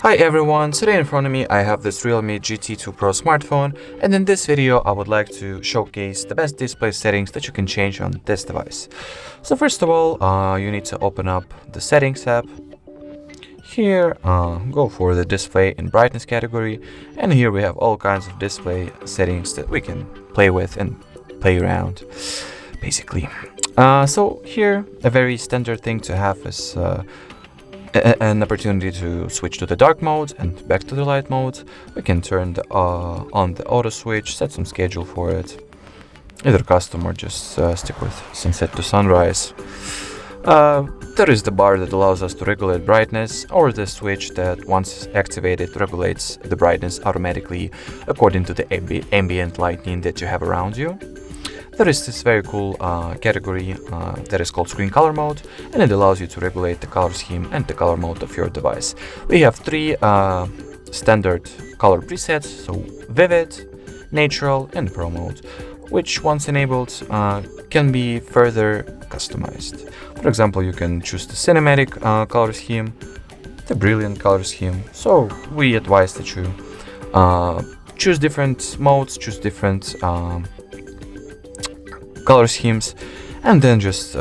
Hi everyone, today in front of me I have this Realme GT 2 Pro smartphone, and in this video I would like to showcase the best display settings that you can change on this device. So first of all, you need to open up the settings app. Here, go for the display and brightness category, and here we have all kinds of display settings that we can play with and play around, basically. So here, a very standard thing to have is an opportunity to switch to the dark mode and back to the light mode. We can turn on the auto switch, set some schedule for it, either custom or just stick with sunset to sunrise. There is the bar that allows us to regulate brightness, or the switch that once activated regulates the brightness automatically according to the ambient lighting that you have around you. There is this very cool category that is called screen color mode, and it allows you to regulate the color scheme and the color mode of your device. We have three standard color presets, so vivid, natural and pro mode, which once enabled can be further customized. For example, you can choose the cinematic color scheme, the brilliant color scheme, so we advise that you choose different modes, choose different color schemes, and then just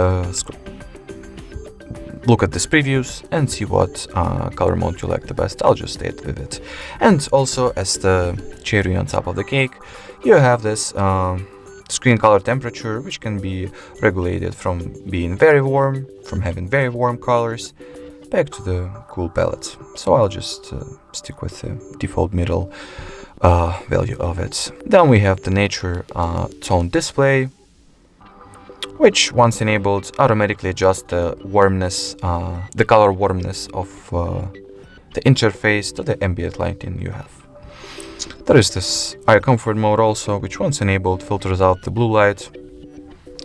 look at these previews and see what color mode you like the best. I'll just stay with it. And also, as the cherry on top of the cake, you have this screen color temperature, which can be regulated from being very warm, from having very warm colors, back to the cool palette. So I'll just stick with the default middle value of it. Then we have the nature tone display, which once enabled automatically adjusts the warmness, the color warmness of the interface to the ambient lighting you have. There is this eye comfort mode also, which once enabled filters out the blue light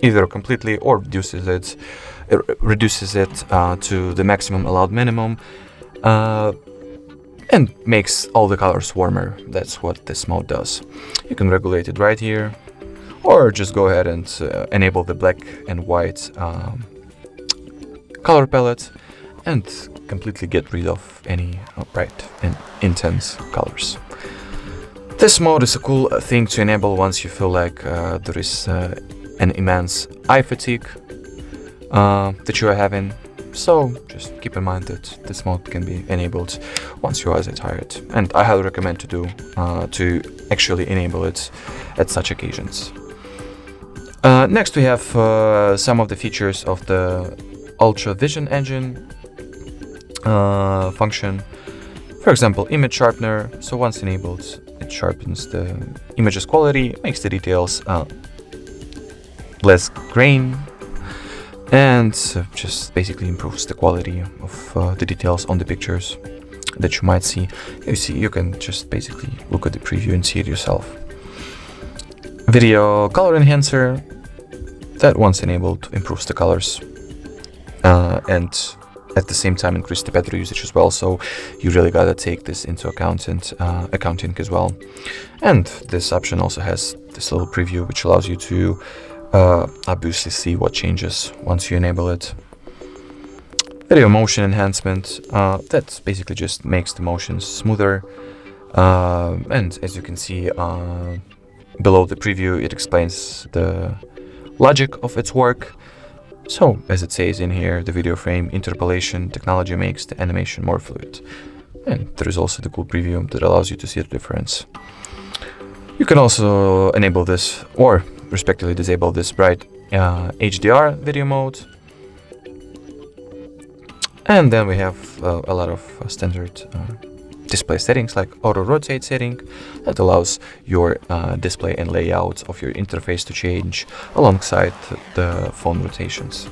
either completely or reduces it to the maximum allowed minimum, and makes all the colors warmer. That's what this mode does. You can regulate it right here, or just go ahead and enable the black and white color palette and completely get rid of any bright and intense colors. This mode is a cool thing to enable once you feel like there is an immense eye fatigue that you are having. So just keep in mind that this mode can be enabled once your eyes are tired, and I highly recommend to actually enable it at such occasions. Next we have some of the features of the Ultra Vision Engine function. For example, image sharpener. So once enabled, it sharpens the image's quality, makes the details less grain, and just basically improves the quality of the details on the pictures that you might see. You can just basically look at the preview and see it yourself. Video color enhancer, that once enabled improves the colors and at the same time increase the battery usage as well, so you really gotta take this into account and accounting as well. And this option also has this little preview which allows you to obviously see what changes once you enable it. Video motion enhancement, that basically just makes the motions smoother, and as you can see below the preview, it explains the logic of its work. So, as it says in here, the video frame interpolation technology makes the animation more fluid. And there is also the cool preview that allows you to see the difference. You can also enable this, or respectively disable this bright HDR video mode. And then we have a lot of standard display settings, like auto rotate setting, that allows your display and layout of your interface to change alongside the phone rotations.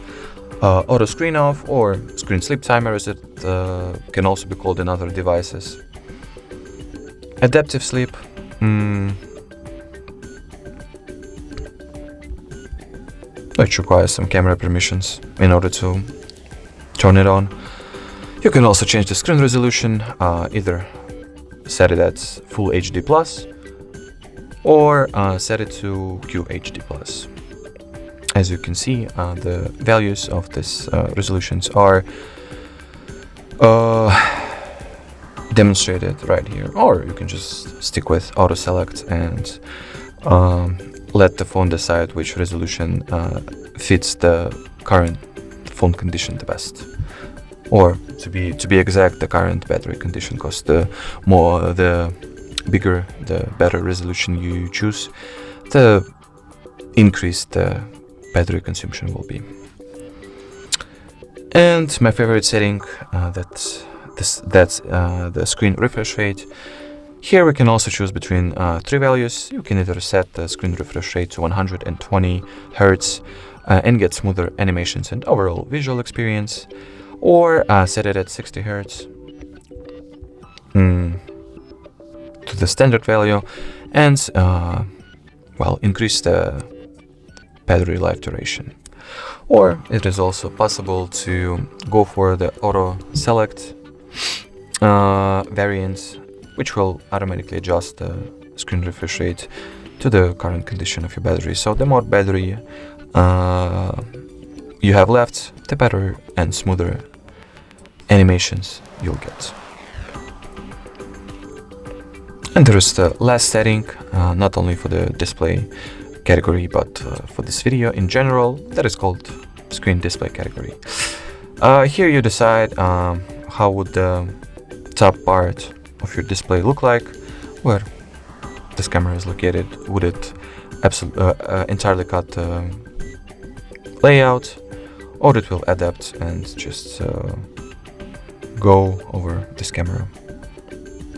Auto screen off, or screen sleep timer as it can also be called in other devices. Adaptive sleep, which requires some camera permissions in order to turn it on. You can also change the screen resolution, either set it at Full HD Plus or set it to QHD Plus. as you can see, the values of this resolutions are demonstrated right here, or you can just stick with auto select and let the phone decide which resolution fits the current phone condition the best, or to be exact, the current battery condition, because the bigger, the better resolution you choose, the increased the battery consumption will be. And my favorite setting, that's the screen refresh rate. Here we can also choose between 3 values. You can either set the screen refresh rate to 120 Hz and get smoother animations and overall visual experience, or set it at 60 Hz to the standard value and increase the battery life duration. Or it is also possible to go for the auto select variant, which will automatically adjust the screen refresh rate to the current condition of your battery. So the more battery you have left, the better and smoother animations you'll get. And there is the last setting, not only for the display category, but for this video in general, that is called screen display category. Here you decide how would the top part of your display look like, where this camera is located. Would it entirely cut the layout, or it will adapt and just go over this camera,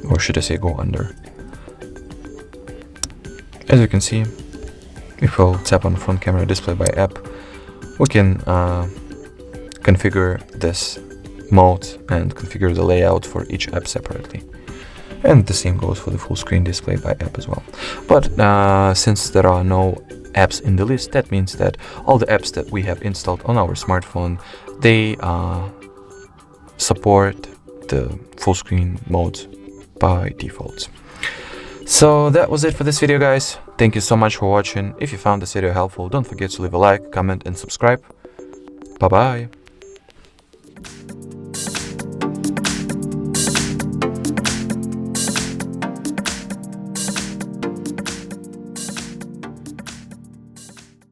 or should I say go under. As you can see, if we'll tap on front camera display by app, we can configure this mode and configure the layout for each app separately. And the same goes for the full screen display by app as well. But since there are no apps in the list, that means that all the apps that we have installed on our smartphone, they support the full screen mode by default. So that was it for this video, guys. Thank you so much for watching. If you found this video helpful, don't forget to leave a like, comment and subscribe. Bye bye.